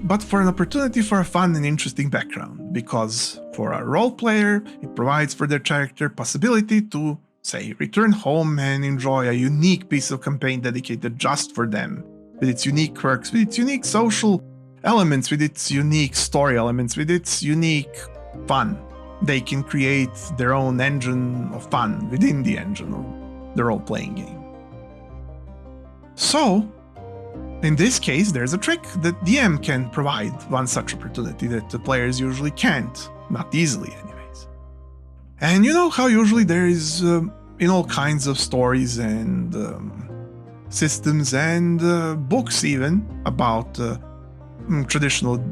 but for an opportunity for a fun and interesting background, because for a role player, it provides for their character possibility to, say, return home and enjoy a unique piece of campaign dedicated just for them, with its unique quirks, with its unique social elements, with its unique story elements, with its unique fun. They can create their own engine of fun within the engine of the role-playing game. So, in this case, there's a trick that DM can provide one such opportunity that the players usually can't, not easily anyways. And you know how usually there is, in all kinds of stories and systems and books even, about traditional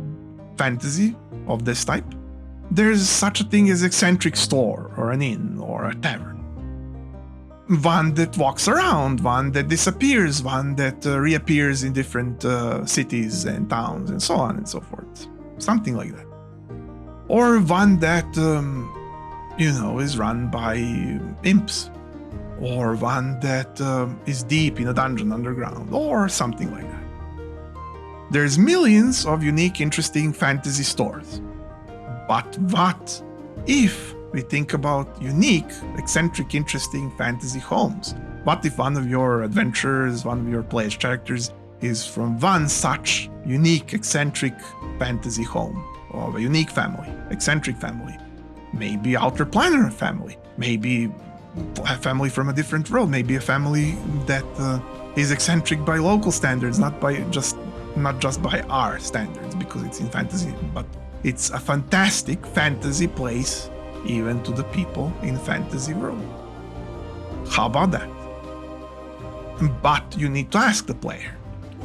fantasy of this type, there's such a thing as eccentric store or an inn or a tavern. One that walks around, one that disappears, one that reappears in different cities and towns and so on and so forth. Something like that. Or one that, is run by imps. Or one that is deep in a dungeon underground, or something like that. There's millions of unique, interesting fantasy stores. But what if we think about unique, eccentric, interesting fantasy homes? What if one of your adventurers, one of your player's characters is from one such unique, eccentric fantasy home, of a unique family, eccentric family? Maybe outer planar family, maybe a family from a different world, maybe a family that is eccentric by local standards, not just by our standards, because it's in fantasy, but it's a fantastic fantasy place even to the people in fantasy world. How about that? But you need to ask the player.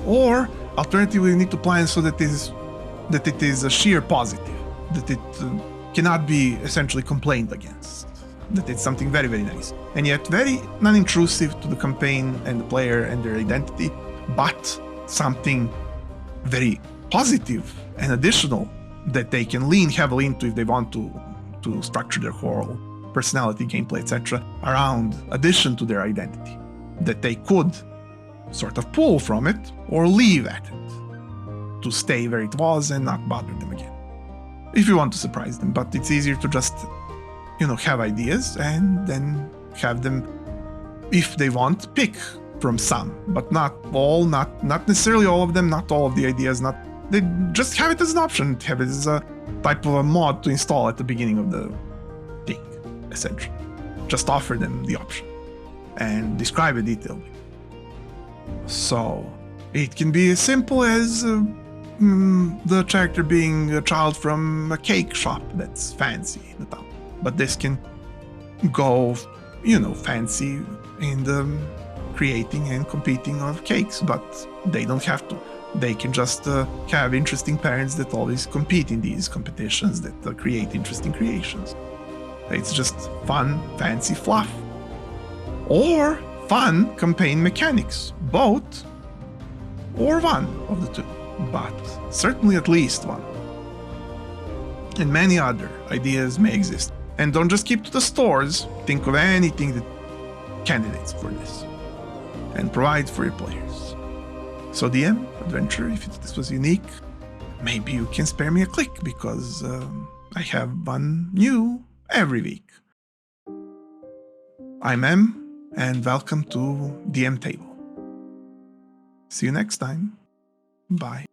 Or alternatively, you need to plan so that it is a sheer positive, that it cannot be essentially complained against, that it's something very, very nice, and yet very non-intrusive to the campaign and the player and their identity, but something very positive and additional that they can lean heavily into if they want to structure their whole personality, gameplay, etc. around addition to their identity, that they could sort of pull from it or leave at it to stay where it was and not bother them again, if you want to surprise them. But it's easier to just have ideas and then have them, if they want, pick from some, but not all, not necessarily all of them, not all of the ideas, they just have it as an option, have it as a type of a mod to install at the beginning of the thing, essentially. Just offer them the option and describe it detailedly. So it can be as simple as the character being a child from a cake shop that's fancy in the town. But this can go, fancy in the creating and competing of cakes, but they don't have to. They can just have interesting parents that always compete in these competitions that create interesting creations. It's just fun, fancy fluff. Or fun campaign mechanics, both or one of the two, but certainly at least one. And many other ideas may exist. And don't just keep to the stores, think of anything that candidates for this and provide for your players. So DM, adventure, if this was unique, maybe you can spare me a click, because I have one new every week. I'm M, and welcome to dMTable. See you next time. Bye.